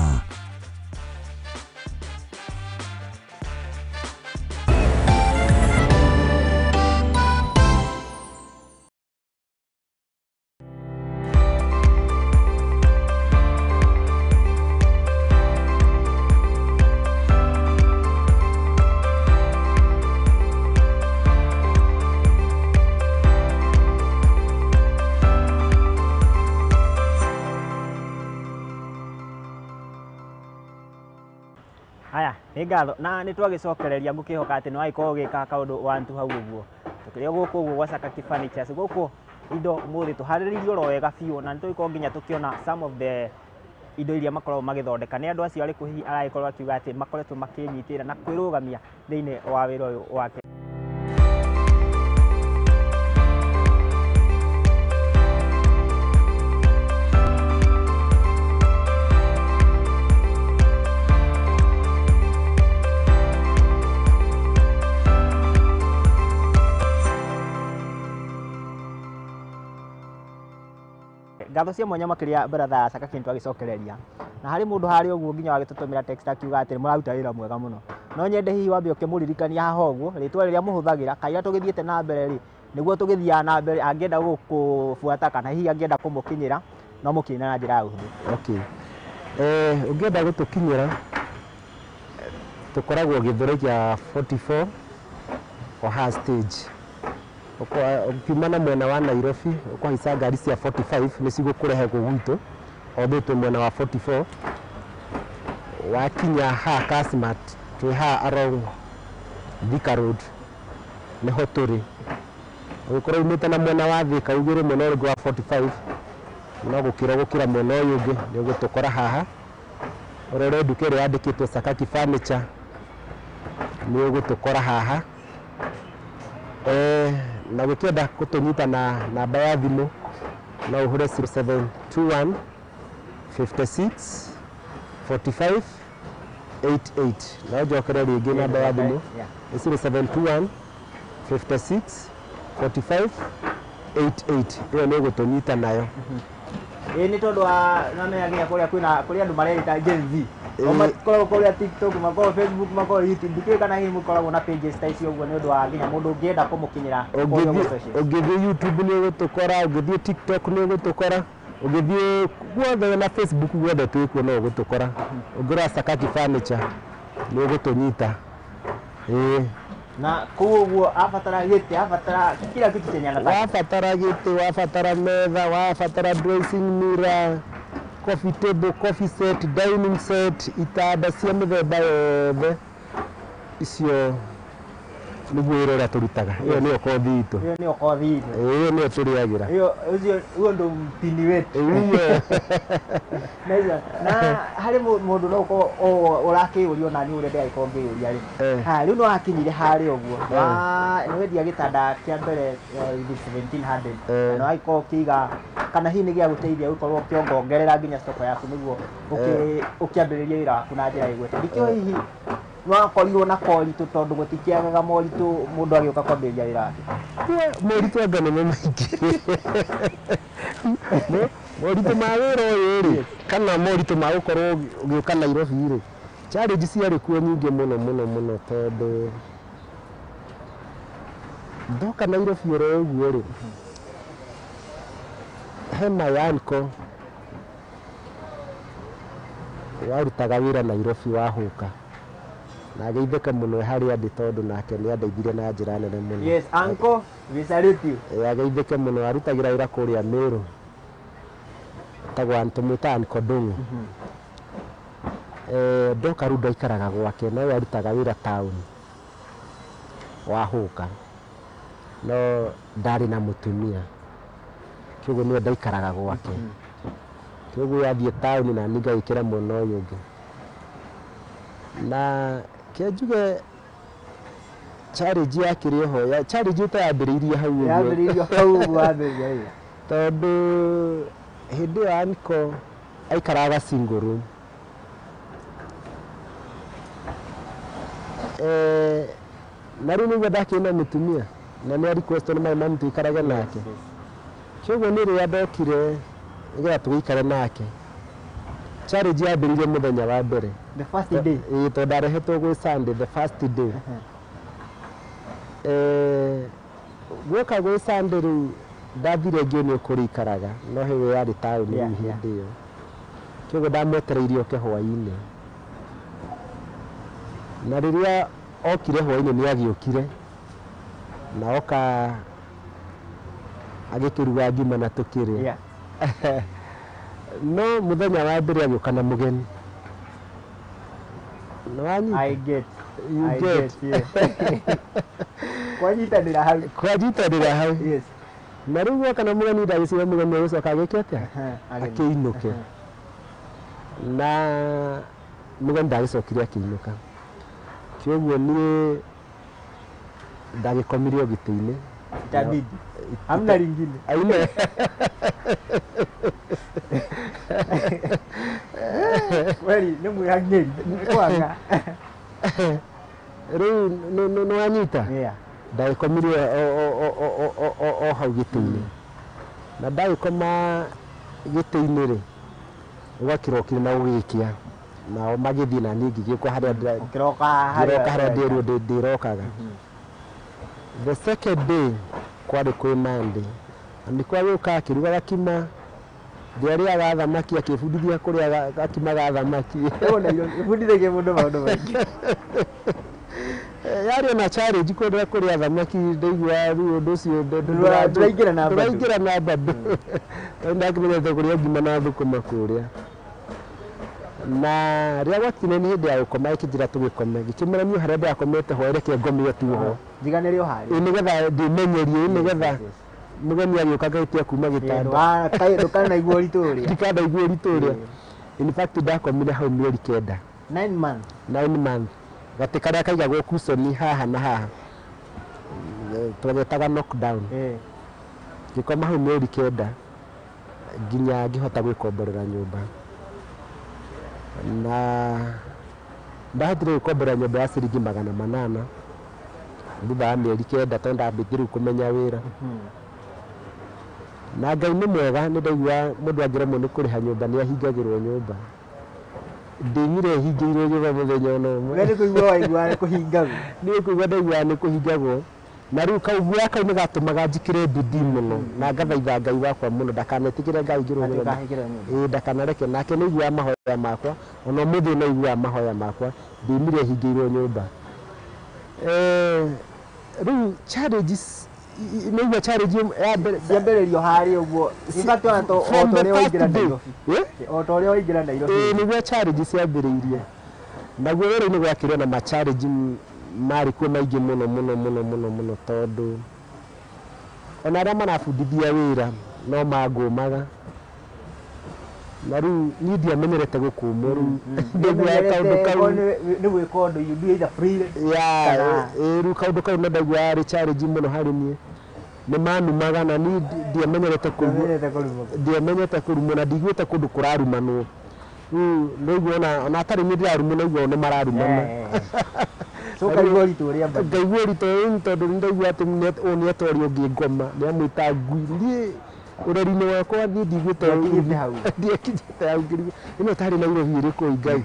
Haya ni ngatho na ni twagicokereria mukihoka ati no aikorwo gika kaundu wantu hau uguo tukiria guku uguo gwa Sakaki Furnitures guku indo muthi tuhariririo ro wega biu na nitũikorwo nginya tukiona some of the indo iria makorwo magithondeka ni andu acio ariku hihi araikorwo akiuga ati makoretwo makinyitira na kwirugamia thiini wa wira uyu wake. Ngatho cia mwanya makiria brother Sakaki twagicokereria na hari mundu hari uguo nginya wagitutumira text akiuga ati muraruta wira mwega muno no nyende hihi wambe ukimuririkania haha uguo ritwa riria muhuthagira kaira tugithiete na mbere ri niguo tugithia na mbere angienda gukufuata kana hihi angienda kumukinyira no mukinyira na njira huthu. Okay, ungienda gutukinyira tukoragwo Githurai kia 44 kwa ha stage ukiuma na mwena wa Nairobi ukũhaica ngari cia 45 nĩ cigũkũrehe gwitũ although twĩ mwena wa 44 wakinya ha Kasmat twĩ ha along Thika Road nĩho tũrĩ ũgĩkorwo umĩte na mwena wa Thika ugĩre mwena ũrĩa wa 45 no gũkĩra mwena ũyũ ũngĩ nĩ ũgũtũkora haha ũrore nduka ĩrĩa yandĩkĩtwo Sakaki Furniture nĩ ũgũtũkora haha na gũkĩenda kũtũnyita na namba ya thimũ no ũhũre 0721 56 45 88 na njokere rĩngĩ namba ya thimũ 0721 56 45 88 ĩyo nĩ ũgũtũnyita nayo nĩ tondũ wa namenyagia kũrĩ andũ marerĩta Gen Z makoragwo kũrĩa TikTok makoragwo Facebook makoragwo YouTube ndikĩũĩ kana hihi mũkoragwo na pages ta icio ũguo nĩ ũndũ wa nginya mũndũ ũngĩenda kũmũkinyĩra ũngĩthiĩ YouTube nĩ ũgũtũkora ũngĩthiĩ TikTok nĩ ũgũtũkora ũngĩthiĩ guothe na Facebook guothe twĩkuo no ũgũtũkora ũngĩrora Sakaki Furniture nĩ ũgũtũnyita na koguo abatara gĩtĩ abatara kila kitu chenye anataka wabatara gĩtĩ wabatara metha wabatara dressing mirror coffee table coffee set dining set itanda cia mĩthemba yothe icio nĩguo wĩra ũrĩa tũrutaga ĩyo nĩyo kothi itũ ĩyo nĩyo tũrĩagĩra ũcio ndo mpini wetu na harĩ mũndũ no ũrakĩũrio na niĩ ũrĩa ndĩragĩkorwo ngĩũria rĩ rĩu no wakinyire harĩ ũguo nĩ wendia gĩtanda kĩa mbere 1700 na wagĩkorwo ũkĩiga kana hihi nĩ gĩa gũteithia gũkorwo ũkĩongongerera nginya stoko yaku nĩguo ũkĩambĩrĩria wĩra waku na njĩra ĩgwete ndikĩũĩ hihi wakorirwo na koritũ tondũ gũtikĩagaga moritũ mũndũ agĩũka kwambĩrĩria wĩra wake moritũ anga nĩ maingĩ moritũ ma wĩra ũyũ rĩ kana moritũ ma gũkorwo ũgĩũka Nairobi rĩ challenge ciarĩ kuo nyingĩ mũno tondũ ndoka Nairobi oro ũguo rĩ hena yanko warutaga wĩra Nairobi wahũka na geithĩke mũno harĩ andĩ tondũ nake nĩ andeithirie na njĩra nene mũno yes uncle we salute you ageithĩke mũno arutagĩra wĩra kũrĩa Meru tagwa ntũmwĩta Uncle Ndung'u ndoka rĩu ndaikaraga gwake no arutaga wĩra town wahũka no ndarĩ na mũtumia kĩguo nĩwe ndaikaraga gwake kĩguo yathiĩ town na niĩ ngagĩkĩra mwena ũyũ ũngĩ na kĩnjuge challenge yakĩrĩ ho ya challenge ĩtayambĩrĩirie hau ũguo tondũ hĩndĩ ĩyo Uncle aikaraga single room na rĩu nĩguo ndakĩona mũtumia na nĩ request nĩ my mom tũikarage nake kĩguo nĩ rĩrĩa ndokire nĩgetha tũgĩikare nake challenge yambĩrĩirie mũthenya wa mbere the first day tondũ ndarehetwo gwĩ Sunday the first day guoka gwĩ Sunday rĩu ndathire ngĩonio kũrĩa ikaraga no hĩwe yarĩ taũni hĩndĩ ĩyo kĩguo ndamwetereirie oke hwaĩ-inĩ na rĩrĩa okire hwaĩ-inĩ nĩ agĩũkire na oka agĩkĩruga ngima na tũkĩrĩa no mũthenya wa mbere agĩũka na mũgeni I get kwanyitanĩra hau yes na rĩu gwoka na mũgeni ndagĩciria mũgeni ũgũcoka agĩke atĩa akĩinũke na mũgeni ndagĩcokire akĩinũka kĩoguo niĩ ndagĩkomire o gĩtĩ-inĩ itabidi hamna lingine aine kweli nĩ mwĩhang'ĩri kwanga rĩu nĩ wanyita ndagĩkomire o hau gĩtĩ-inĩ na ndagĩkoma gĩtĩ-inĩ rĩ ũgakĩrokire na ũgĩkia nao magĩthiĩ na niĩ ngĩgĩũka harĩa ndĩrwo ndĩrokaga the second day kwarĩ kwĩ Monday nĩ kwagĩũka akĩruga gakima ndĩarĩaga thamaki akĩbundithia kũrĩa gakima ga thamaki ibundithagia mũndũ maũndũ maingĩ yari na challenge kwenda kuria thamaki ndeigua ruo nducio nduraingira na bado nduraingira na bado ndakimenyete kuria ngima na thukuma kuria na ria gwakine ni hindi ya gukoma ikijira tugikome gikimurania haria ndakomete ho reke ngomio tuho ndigane hari nigetha ndimenyerie nigetha mugeni agioka gaitia kuma gitanda ndukana igua rituria ndikanda igua rituria in fact ndakomire hau mieri 9 9 months gati karia kaigagwo cushion haha na haha twagetaga knockdown ngikoma hau mieri 9 nginya ngihota gwikomborera nyumba na ndahotire gwikomborera nyumba ya ciringi 800 thutha wa mieri 9 tonda mbithiru kumenya wira na Ngai ni mwega ni ndaigua mundu angiremwo ni kuriha nyumba ni ahingagirwo nyumba ndingire hingirwo nyumba muthenya no mwe ni kuigua waigua ni kuhingagwo ni kuigua ndaigua ni kuhingagwo na riu kaugua kau ni gatumaga njikire bidii muno na ngathaitha Ngai wakwa muno ndakanetigire Ngai ngirwo nyumba ndakanareke nake ni igua mahoya makwa ona muthi no igua mahoya makwa ndimire hingirwo nyumba riu challenges nigua challenge ya mbelerio hari uguo ifatwa to otore oingira Nairobi otore oingira Nairobi nigua challenge cia mbelerio naguo wera ni gwakire na ma challenge mari kwa maingi muno tondu ona aria marabundithia wira no magumaga na riu ni ndiamenyerete gukuma riu ndigua kaundu kau ni gwika undu you do either free riu kaundu kau na ndagua ari challenge muno hari nie ni manumaga na ni ndiamenyerete kurumwo na ndigwite kundu kurarumanwo ndigua ona atari ni ndirarumanwo niguo ni mararumana so kaigua rituria ngaigua rituria tondu ndigua ati ni atorio ngi ngoma ni amwita ngui ni ureri-ini wakwa ni ndigwite ndiekithite hau ino tari Nairobi iriku Ngai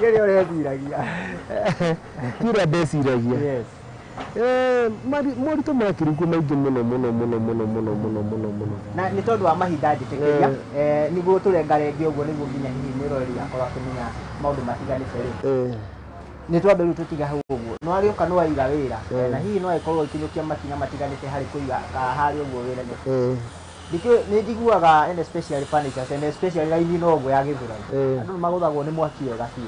yeri urethiragia tira ndeciragia moritu makiringu maingi muno na ni tondu wa mahinda njitikiria niguo turengarenge uguo niguo nginya hihi miroreri akorwo akimenya maundu matiganite ni twandu riu tutiga hau uguo no arioka no aiga wira na hihi no ikorwo ikinyukia makinya matiganite hari kuiga hari uguo wira ni njiguaga and especially furniture and especially raini no uguo ya githurano andu maguthagwo ni mwaki wega biu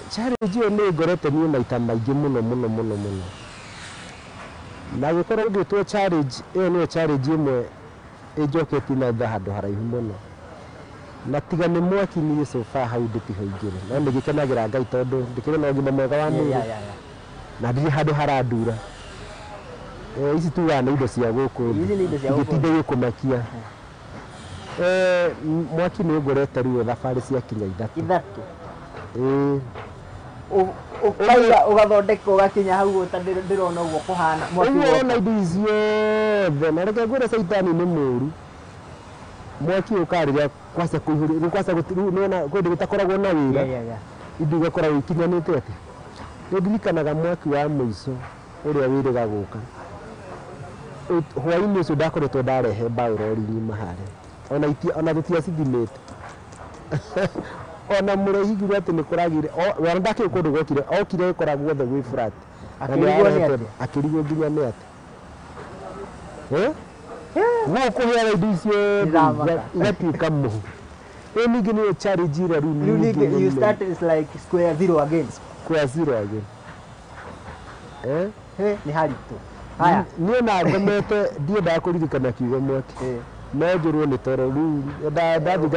challenge yo ni ngorete ni maita maingi muno na gikorwo ngitwo challenge iyo ni challenge imwe ijoketi na handu haraihu muno na tiga ni mwaki ni so far how nditihoingire na ndigikenagira Ngai tondu ndikire na ngima mwega wa mwiri na ndiri handu haradura ici tuga ni indo cia guku ngitinde gikumakia mwaki ni ngorete riu thabari cia kinya 3 ukaiga ugathondeka ugakinya hau ndirona uguo kuhana mwaki wona indo icio na reke ngwire Saitani ni muru mwaki ukariria kwasa kuihuri kwasa nona kwende gutakoragwo na wira indo igakoragwo ikinyanite ati ndirikanaga mwaki wa muico uria wiriga guka hwaini ucio ndakoretwo ndarehe mbaũ rori-inĩ mahare ona tutiacithimĩte ona mũrehi ngirwo atĩ nĩ kũragire wana ndakĩrĩ kũndũ gwokire okire ĩkora guothe gwĩ flat akĩrigwo nginya nĩ atĩ no kũheana indo icio igatuĩka mũhu ningĩ nĩyo challenge ĩrĩa rĩu you start is like square zero again ni haritũ haya niĩ na ngomete ndiendaga kũririkana kiugo mwaki no njũrwo nĩ toro rĩu ndathiĩ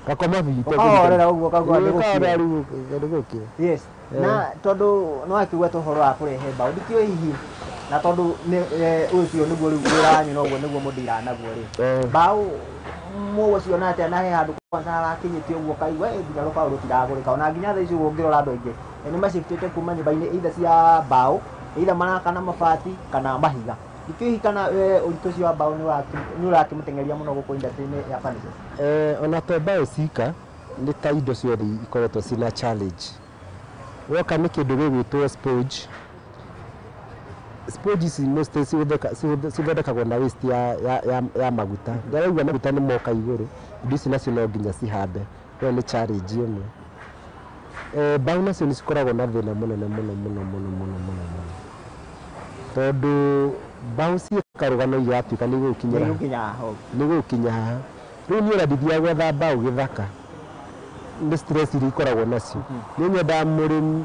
gakoma biite kahorera ũguo kagwa ndĩgũkĩra yes na tondu no akigwa tuhoro wa kurehe mbaũ ndikio hihi na tondu ucio niguo riu wiranyu noguo niguo mundira naguo ri mbaũ mugo ciona ati anahe handu kwanza arakinyĩtie ũguo kaigwa nginya rũbaũ rũtiragũrĩka ona nginya thaa ici ũguo ũngĩrora andũ aingĩ nĩ macifutĩte kuma nyũmba-inĩ either cia mbaũ either maraka na mabati kana mahiga ikihi kana ũritũ ũcio wa mbaũ nĩ ũrakĩmũteng'eria mũno gũkũ industry-inĩ ya furniture ona to mbaũ cika nĩ ta indo ciothe ikoretwo cina challenge woka nĩ kĩndũ gĩgwĩtwo sponge ici most cithondekagwo na waste ya maguta ndĩraigua maguta nĩ moka igũrũ indo ici nacio no nginya cihambe ĩyo nĩ challenge ĩmwe mbao nacio nĩ cikoragwo na thĩna mũnene mũno tondũ mbao ciĩkarũgano igatuĩka nĩ gũkinya haha rĩu niĩ ũrandithia gwetha mbao gĩthaka nĩ stress iria ikoragwo nacio nĩ nyendaga mũrĩmi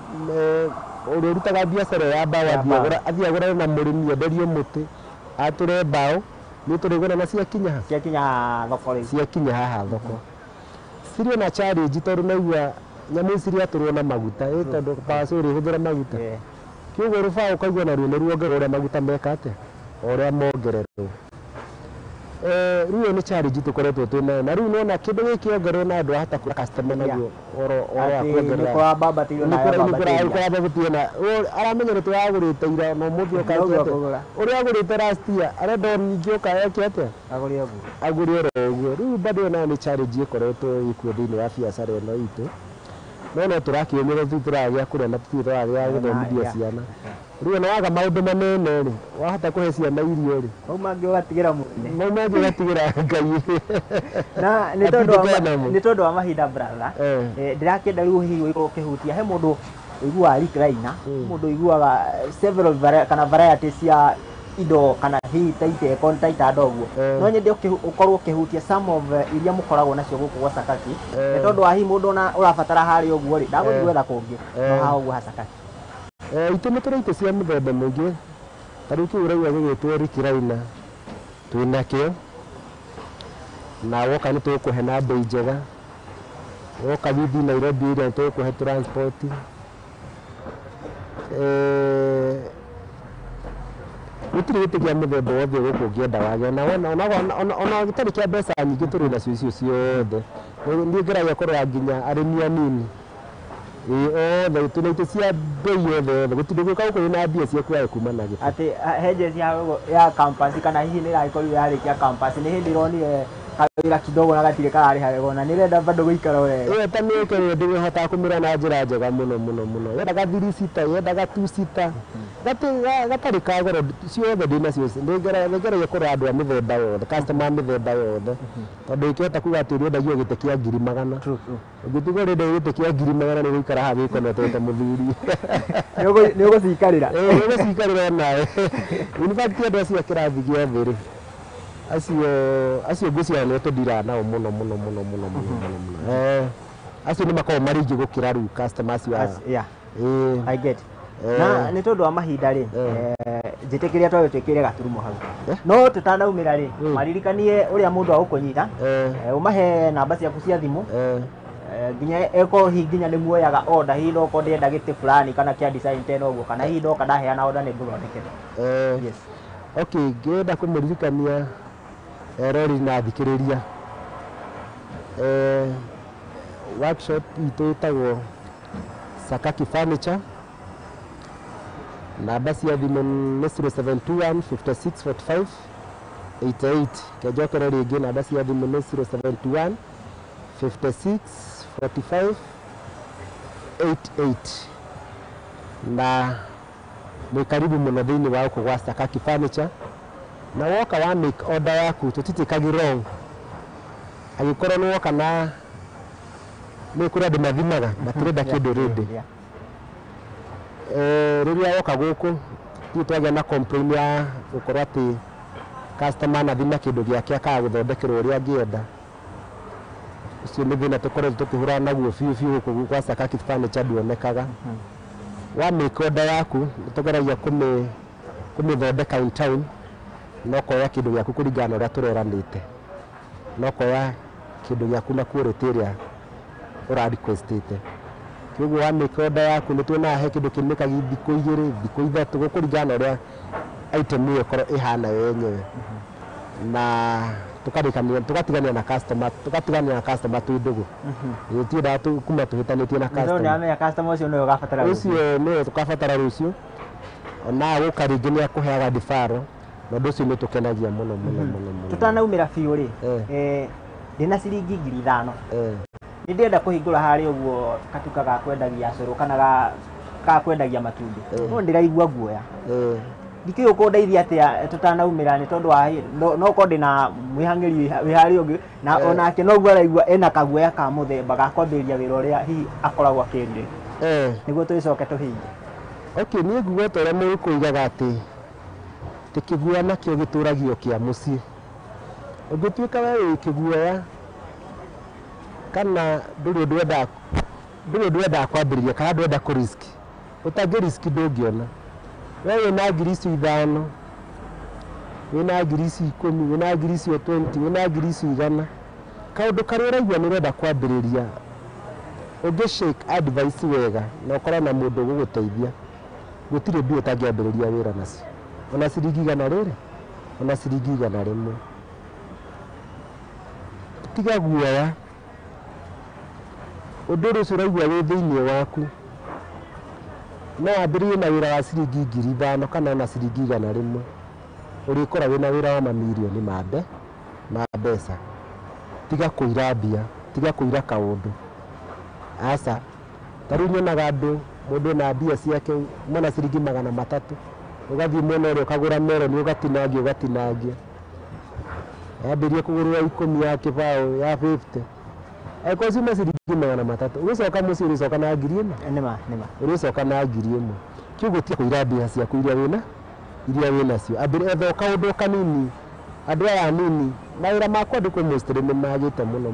ũrĩa ũrutaga biacara ya mbao athiĩ agũrane na mũrĩmi enderio mũtĩ atũre mbao nĩ tũrĩgũra na ciakinya haha thoko cirĩ na challenge tondũ naigua nyamũ ici ciatũrwo na maguta tondũ paso ũrĩhũthĩra maguta kĩoguo rũbao ũkaigua naruo nĩ ruongerera ũrĩa maguta meka atĩa ũrĩa mongererwo rĩu nĩ challenge tũkoretwo twĩnayo na rĩu nona kĩndũ gĩkĩ ongererwo na andũ ahota kũgũra customer naguo aramenya nĩ tũragũrĩte ira na ũmũthĩ ũrĩa agũrĩte last year arenda ningĩ ũkayeke atĩa agũre oro ũguo rĩu bado nayo nĩ challenge ĩkoretwo ĩkuo thĩinĩ wa biacara ĩno itũ no tũrakĩũmĩra tũtiragĩa kũrĩa na tũtiragĩa gũthomithia ciana rĩu na waga maũndũ manene rĩ wahota kũhe ciana irio rĩ mangĩ ũgatigĩra mũnene mangĩ ũgatigĩra Ngai na nĩ tondũ wa mahinda brother ndĩrakĩenda rĩu hihi ũkorwo ũkĩhutia he mũndũ ũiguaga recliner mũndũ ũiguaga several varieties cia indo kana hihi taita ndoguo no nyende ũkorwo ũkĩhutia some of iria mũkoragwo nacio gũkũ gwa Sakaki nĩ tondũ wa hihi mũndũ ũrabatara harĩa ũguo rĩ ndagũthiĩ gwetha kũngĩ no haha ũguo ha Sakaki itũ nĩ tũrĩ itĩ cia mĩthemba mĩingĩ ta rĩu kĩu ũraigua gĩgĩtwo recliner twĩnakĩo na woka nĩ tũgũkũhe na mbei njega woka withi Nairobi area nĩ tũgũkũhe transport gũtirĩ gĩtĩ kĩa mũthemba wothe gũkũ ũngĩenda wage ona gĩtarĩ kĩa mbeca nyingĩ tũrĩ nacio icio ciothe nĩ ngeragia kũrora nginya arĩmi anini othe tũna itĩ cia mbei yothe gũtirĩ gwĩka gũkũ na mbia ciaku ya kuma na gĩtĩ atĩ hedges ya campus kana hihi nĩ ĩragĩkorirwo yarĩkia campus nĩ hĩndĩ ĩronire kawĩra kidogo na gatirĩ kararĩha wega na nĩrenda bado gũikara wega ta nĩ kĩrĩa ndĩhotaga kũmĩra na njĩra njega mũno yendaga 3 sita yendaga 2 sita gatarĩ ka goro ciothe ndĩ nacio nĩngeragia kũrora andũ a mĩthemba yothe customer mĩthemba yothe tondũ ingĩhota kuga atĩ ũrĩendagio gĩtĩ kĩa 100,000 ũngĩtigwo ũrĩendagia gĩtĩ kĩa 100,000 nĩ gũikara haha gĩkonetete mũthuri nĩ ũgũcikarĩra nĩũgũcikarĩra nawe in fact andũ acio a kĩrathi gĩa thĩ rĩ acio ngũciara nĩ tũndiraga nao mũno acio nĩ makoragwo marĩ ingĩ gũkĩra rĩu customers I get na nĩ tondũ wa mahinda rĩ njĩtĩkĩria twagĩtwĩkĩre gaturumo hau no tũtanaumĩra rĩ maririkanie ũrĩa mũndũ agũkũnyita ũmahe namba ciaku cia thimũ nginya eko hihi nginya nĩ muoyaga order hihi no korwo ndĩrenda gĩtĩ fulani kana kĩa design tena ũguo kana hihi ndoka ndaheana order nĩ ngũthondekera yes okay ngĩenda kũmũririkania rori na thikĩrĩria workshop itũ ĩtagwo Sakaki Furniture namba cia thimũ nĩ 0721 56 45 88 kenjokera rĩngĩ namba cia thimũ nĩ 0721 56 45 88 na nĩ karibu mũno thĩinĩ wa gũkũ gwa Sakaki Furniture na woka wa make order yaku tũtitikagi wrong agĩkorwo nĩ woka na nĩ kũrĩa andũ mathimaga matirenda kĩndũ rĩndĩ rĩrĩa woka gũkũ twagĩa na complain ya gũkorwo atĩ customer nathima kĩndũ gĩake akaga gũthondekerwo ũrĩa angĩenda ũcio nĩ thĩna tũkoretwo tũkĩhũrana naguo biũ gũkũ gwa Sakaki Furniture nduonekaga wa make order yaku nĩ tũgeragia kũmĩthondeka in town no koya kĩndũ gĩaku kũringana na ũrĩa tũreranĩte no koya kĩndũ gĩaku na quality ĩrĩa ũra-requestĩte kĩoguo wa make order yaku nĩ tuonaga he kĩndũ kĩnĩkagia thikũ 2 thikũ 3 gũkũringana na ũrĩa item ĩyo ĩkorwo ĩhana yenyewe na tũgatigania na customer twĩ ndũgũ tũtiendaga kuma tũhĩtanĩtie na customer ũcio nĩwe ũgabatara ũcio nĩwe tũgabatara rũciũ ona gũka rĩngĩ nĩ akũheaga deferral na ũndũ ũcio nĩ tũkenagia mũno tũtanaumĩra biũ rĩ ndĩna ciringi 5,000 nĩ ndĩrenda kũhingũra harĩa ũguo katuka ga kwendagia cũrũ kana ga kwendagia matumbĩ no ndĩraigua guoya ndikĩ ũkũndeithia atĩa tũtanaumĩra nĩ tondũ wa no ko ndĩna mwĩhang'ĩri wĩ harĩa ũngĩ na onake noguo araigua ena kaguoya ka mũthemba ga kwambĩrĩria wĩra ũrĩa hihi akoragwo akĩrire nĩguo tũgĩcoke tũhinge. Okay, niĩ nguga ta ũrĩa mũgĩkũigaga atĩ kĩguoya nakĩo gĩtũragio kĩa mũciĩ. Ũngĩtuĩka we wĩ kĩguoya kana ndũrĩ ndwenda kwambĩrĩria kana ndwenda kũ-risk, ũtangĩ-risk ndũngĩona. We wĩna ngiri icio 5, wĩna ngiri icio 10, wĩna ngiri icio 20, wĩna ngiri icio 100, kaũndũ karĩa ũraigua nĩ ũrenda kwambĩrĩria, ũngĩ-shake advice wega na ũkorwo na mũndũ ũgũgũteithia, gũtirĩ mbia ũtangĩambĩrĩria wĩra nacio. Ona ciringi 100 rĩrĩ, ona ciringi 100. Tiga guoya, ũndũ ũcio ũraigua wĩ thĩinĩ waku no wambĩrĩrie na wĩra wa ciringi 5,000 kana ona ciringi 100, ũrĩkora wĩna wĩra wa mamirioni ma mbeca. Tiga kũira mbia, tiga kũira kaũndũ. Aca, tarĩu nyonaga andũ mũndũ na mbia ciake mwana ciringi 300, ũgathiĩ mwena ũrĩa ũkagũra meroni ũgatinangia. Yambĩrĩrie kũgũrĩra 10 ya kĩbaũ ya 50. Eko ciuma ciringi 300, ũgĩcoka mũciĩ ũrĩcoka na 1,000. Nĩma. Ũrĩcoka na 1,000. Kiugo tiga kũira mbia ciaku iria wĩnacio. Etha kaũndũ kanini. Andũ aya anini, mawĩra makwa ndĩkwĩ mostly nĩ magĩte mũno.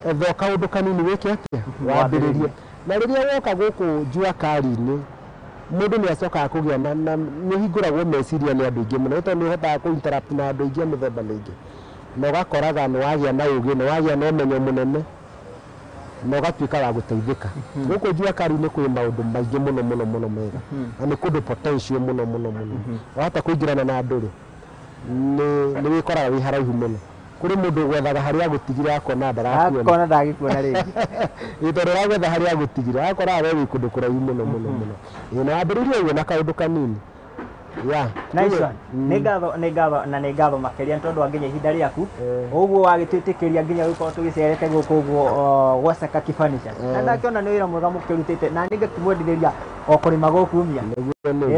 Etha kaũndũ kanini wĩke atĩa? Wambĩrĩrie. Na rĩrĩa woka gũkũ njua kari-inĩ, mũndũ nĩ acokaga kũgĩa na nĩ hingũragwo meciria nĩ andũ aingĩ mũno, tondũ nĩ ũhotaga kũ-interact na andũ aingĩ mĩthemba mĩingĩ. Na ũgakoraga nĩ wagĩa na ũgĩ, nĩ wagĩa na ũmenyo mũnene, na ũgatuĩka wa gũteithĩka. Gũkũ njua kari-inĩ kwĩ maũndũ maingĩ mũno mega. Na nĩ kũndũ potential mũno. Wahota kũingĩrana na andũ-rĩ, nĩ wĩkoraga wĩ haraihu mũno. Kũrĩ mũndũ gwethaga harĩa agũtigire akona ndagĩkuona rĩngĩ. Tondũ ũragwetha harĩa agũtigire, akoraga we wĩ kũndũ kũraihu mũno. Na wambĩrĩrie ũguo na kaũndũ kanini. Nice one. Nĩ ngatho makĩria tondũ nginya ihinda rĩaku ũguo wagĩtwĩtĩkĩria nginya gũkorwo tũgĩcerete gũkũ ũguo gwa Sakaki Furniture. Na ndakĩona nĩ wĩra mwega mũkĩrutĩte na nĩngĩkĩmwendithĩria o kũrĩma gũkumia.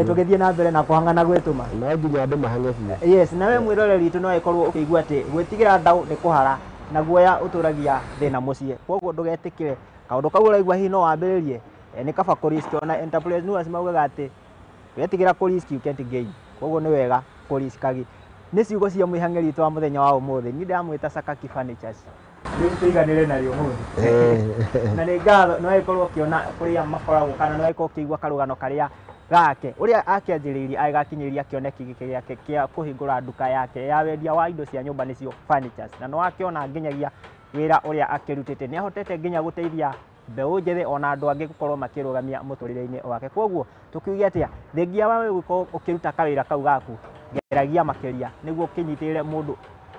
Tũgĩthiĩ na mbere na kũhang'ana gwĩtũma. No nginya andũ mahang'e biũ. Yes, na we mwĩroreri witũ no ĩkorwo ũkĩigua atĩ gwĩtigĩra ndaũ nĩ kũhara na guoya ũtũragia thĩna mũciĩ. Koguo ndũgetĩkĩre kaũndũ kau ũraigua hihi no wambĩrĩrie. Nĩ kaba kũ-risk, ona entrepreneurs maugaga atĩ wetigĩra kũ-risk you can't gain. Koguo nĩ wega kũ-riskagi. Nĩ ciugo cia mwĩhang'ĩri witũ wa mũthenya wa ũmũthĩ. Niĩ ndamwĩta Sakaki Furnitures. Rĩu tũiganĩre narĩo ũmũthĩ. Na nĩ ngatho no ĩkorwo ũkĩona kũrĩa makoragwo kana no ĩkorwo ũkĩigua karũgano karĩa gake ũrĩa akĩanjĩrĩirie agakinyĩria kĩoneki gĩkĩ gĩake gĩa kũhingũra nduka yake ya wendia wa indo cia nyũmba nĩcio furnitures. Na nĩ wakĩona nginyagia wĩra ũrĩa akĩrutĩte, nĩ ahotete nginya gũteithia mbeũ njĩthĩ ona andũ angĩ gũkorwo makĩrũgamia mũtũrĩre-inĩ wake. Koguo tũkiuge atĩa, thengia wa wewe gũkorwo ũkĩruta kawĩra kau gaku, geragia makĩria nĩguo ũkĩnyitĩrĩre mũndũ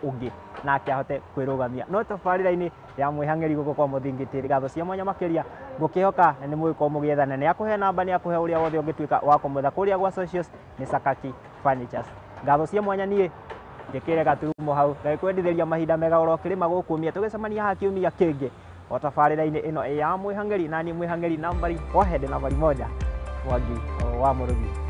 ũngĩ nake ahote kwĩrũgamia. No tabarĩra-inĩ ya mwĩhang'ĩri gũkũ kwa mũthingĩtĩ, ngatho cia mwanya makĩria ngũkĩhoka nĩ mũgĩkorwo mũgĩethana. Nĩ akũhe namba, nĩ akũhe ũrĩa wothe ũngĩtuĩka wa kũmwetha kũrĩa gwa socials nĩ Sakaki Furnitures. Ngatho cia mwanya niĩ njĩkĩre gaturumo hau, ngagĩkwendithĩria mahinda mega oro kĩrĩma gũkũmia. Tũgĩcemania haha kiumia kĩngĩ o tabarĩra-inĩ ĩno ya mwĩhang'ĩri, na niĩ mwĩhang'ĩri nambari 1 Mwangi wa Mũrũthi.